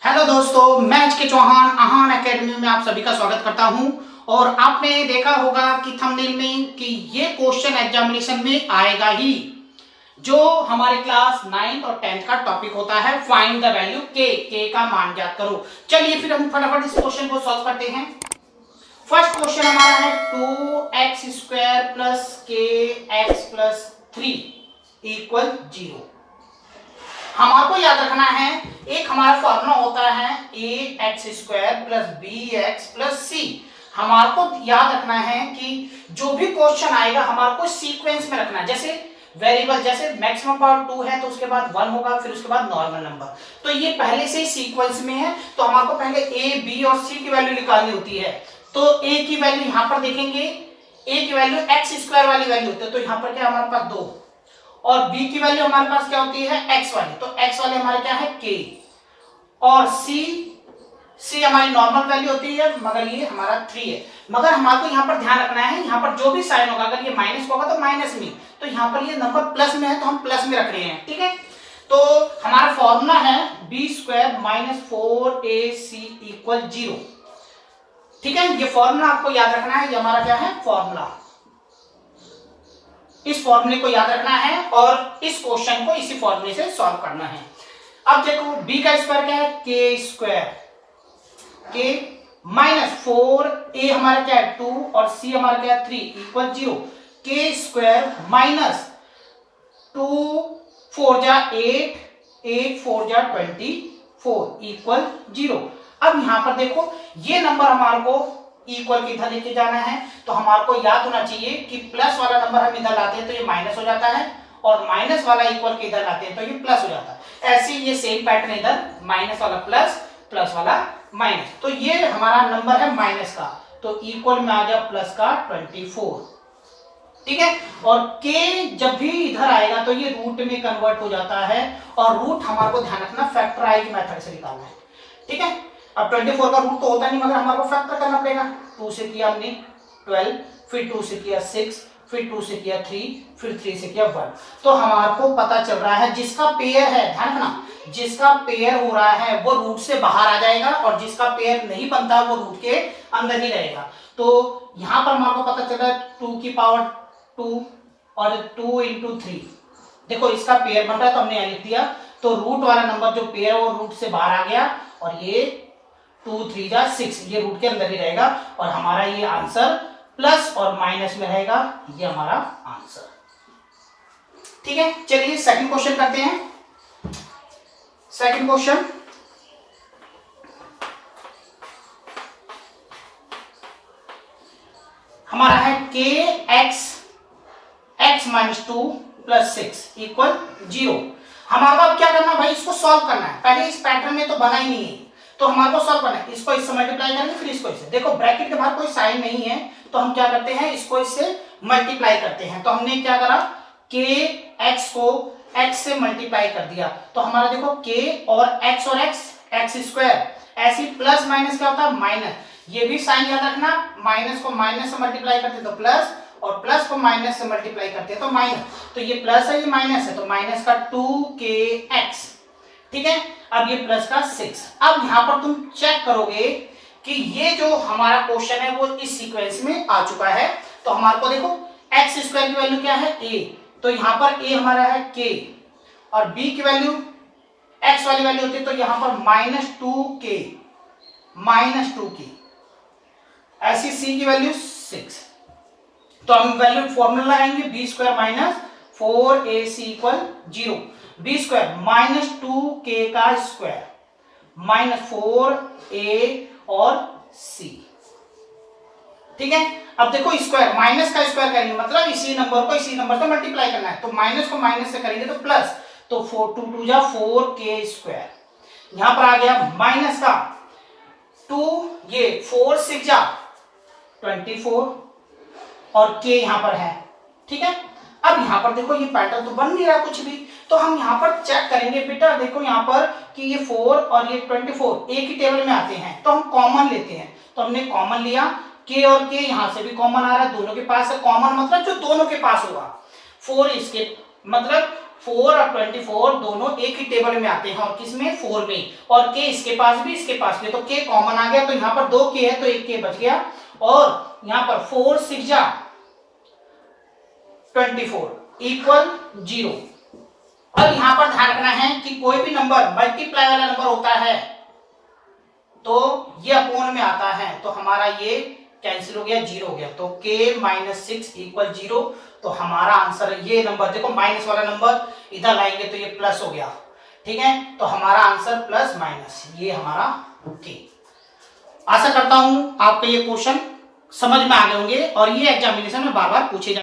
Hello दोस्तों, मैं HK Chauhan आहान academy में आप सभी का स्वागत करता हूं। और आपने देखा होगा कि थंबनेल में कि ये क्वेश्चन एग्जामिनेशन में आएगा ही, जो हमारे क्लास 9th और 10th का टॉपिक होता है फाइंड द वैल्यू के का मान ज्ञात करो। चलिए फिर हम फटाफट इस क्वेश्चन को सॉल्व करते हैं। फर्स्ट क्वेश्चन हमारा है 2x² plus kx plus 3 equal 0। हमारे को याद रखना है, एक हमारा फॉर्मूला होता है ax² plus bx plus c। हमारे को याद रखना है कि जो भी क्वेश्चन आएगा हमारे को सीक्वेंस में रखना है। जैसे वेरिएबल, जैसे मैक्सिमम पावर 2 है तो उसके बाद 1 होगा, फिर उसके बाद नॉर्मल नंबर। तो ये पहले से ही सीक्वेंस में है, तो हमारे को पहले a, b और c की वैल्यू निकालनी होती है। तो a की वैल्यू यहाँ पर देखेंगे, a की वैल्यू x² वाली वैल्यू होती है, तो यहाँ पर क्या हमारे पास 2, और b की वैल्यू हमारे पास क्या होती है x वाली, तो x वाले हमारे क्या है k, और c हमारी नॉर्मल वैल्यू होती है, मगर ये हमारा 3 है। मगर हमारे को यहाँ पर ध्यान रखना है, यहाँ पर जो भी साइन होगा, अगर ये माइनस होगा तो माइनस में, तो यहाँ पर ये नंबर प्लस में है तो हम प्लस में रख रहे हैं, ठीक है। तो हमारा फॉर्मूला है b² माइनस 4ac इक्वल 0, ठीक है। ये फॉर्मूला आपको याद रखना है, ये हमारा क्या है फॉर्मूला, इस फॉर्मूले को याद रखना है और इस क्वेश्चन को इसी फॉर्मूले से सॉल्व करना है। अब देखो b का स्क्वायर क्या है k माइनस 4a हमारा क्या है 2 और c हमारा क्या है 3 इक्वल 0। k² माइनस 2 4 जा 8, 8 4 जा 24 इक्वल 0। अब यहां पर देखो ये नंबर हमारे को इक्वल के इधर लेके जाना है, तो हमारे को याद होना चाहिए कि प्लस वाला नंबर हम इधर लाते हैं तो ये माइनस हो जाता है, और माइनस वाला इक्वल के इधर लाते हैं तो ये प्लस हो जाता है। ऐसे ये सेम पैटर्न इधर, माइनस वाला प्लस, प्लस वाला माइनस। तो ये हमारा नंबर है माइनस का, तो इक्वल में आ गया प्लस का 24, ठीक है। और k जब भी इधर आएगा तो ये रूट में कन्वर्ट हो जाता है, और रूट हमारे को ध्यान रखना फैक्टराइज मेथड से निकालना है, ठीक है। अब 24 का रूट तो होता नहीं, मगर हमारे को फैक्टर करना पड़ेगा। 2 से किया हमने 12, फिर 2 से किया 6, फिर 2 से किया 3, फिर 3 से किया 1। तो हमारे को पता चल रहा है जिसका पेयर है, ध्यान रखना, जिसका पेयर हो रहा है वो रूट से बाहर आ जाएगा, और जिसका पेयर नहीं बनता वो रूट के अंदर ही रहेगा। तो यहाँ पर हमारे को पता चल रहा है 2 की पावर 2 और 2 इंटू 3। देखो इसका पेयर बन रहा है तो हमने यहाँ लिख दिया, तो रूट वाला नंबर जो पेयर है वो रूट से बाहर आ गया, और ये 2 3 जा 6 ये रूट के अंदर ही रहेगा, और हमारा ये आंसर प्लस और माइनस में रहेगा, ये हमारा आंसर, ठीक है। चलिए सेकंड क्वेश्चन करते हैं। सेकंड क्वेश्चन हमारा है x माइनस 2 प्लस 6 इक्वल 0। हमारा अब क्या करना भाई, इसको सॉल्व करना है। पहले इस पैटर्न में तो बना ही नहीं है, तो हमारे को सॉल्व करना है। इसको इससे मल्टीप्लाई करेंगे, फिर इसको इससे। देखो ब्रैकेट के बाहर कोई साइन नहीं है, तो हम क्या करते हैं, इसको इससे मल्टीप्लाई करते हैं। तो हमने क्या करा, kx को x से मल्टीप्लाई कर दिया, तो हमारा देखो k और x स्क्वायर, ऐसी प्लस माइनस क्या होता है माइनस। ये भी साइन याद रखना, माइनस को माइनस से मल्टीप्लाई करते तो प्लस, और प्लस को माइनस से मल्टीप्लाई करते तो माइनस। तो ये प्लस है, ये माइनस है, तो माइनस का 2kx, ठीक है। अब ये प्लस का 6। अब यहां पर तुम चेक करोगे कि ये जो हमारा क्वेश्चन है वो इस सीक्वेंस में आ चुका है। तो हमारे को देखो x² की वैल्यू क्या है a, तो यहां पर a हमारा है k, और b की वैल्यू x वाली वैल्यू होती है, तो यहां पर माइनस 2k, ऐसी c की वैल्यू 6। तो हम वैल्यू फॉर्मूला लगाएंगे b² minus 4ac equal 0। b² minus 2k का स्क्वायर माइनस 4a और c, ठीक है। अब देखो स्क्वायर, माइनस का स्क्वायर करेंगे मतलब इसी नंबर को इसी नंबर से मल्टीप्लाई करना है, तो माइनस को माइनस से करेंगे तो प्लस, तो 4 2 2 जा 4k स्क्वायर, यहां पर आ गया माइनस का 2, ये 4 6 जा 24, और k यहां पर है, ठीक है। अब यहां पर देखो ये पैटर्न तो बन नहीं रहा कुछ भी, तो हम यहां पर चेक करेंगे बेटा। देखो यहां पर कि ये 4 और ये 24 एक ही टेबल में आते हैं, तो हम कॉमन लेते हैं। तो हमने कॉमन लिया, k और k यहां से भी कॉमन आ रहा है, दोनों के पास है कॉमन, मतलब जो दोनों के पास होगा। 4 इसके मतलब 4 और 24 दोनों एक ही टेबल में आते हैं और किसमें 4 में, और k इसके पास भी इसके पास भी, तो k कॉमन आ गया, तो यहाँ पर 2 k है तो एक k बच गया, और यहाँ पर 4 6 जा 24 इक्वल 0। अब यहाँ पर ध्यान रखना है कि कोई भी नंबर मल्टीप्लाई वाला नंबर होता है तो ये अपोन में आता है, तो हमारा ये कैंसिल हो गया, 0 हो गया, तो k माइनस 6 इक्वल 0। तो हमारा आंसर ये नंबर देखो, माइनस वाला नंबर इधर लाएंगे तो ये प्लस हो गया, ठीक है, तो हमारा आंसर प्लस माइनस ये हमारा ठीक। आशा करता हूं आपको ये क्वेश्चन समझ में आ गए होंगे और ये एग्जामिनेशन में बार बार पूछे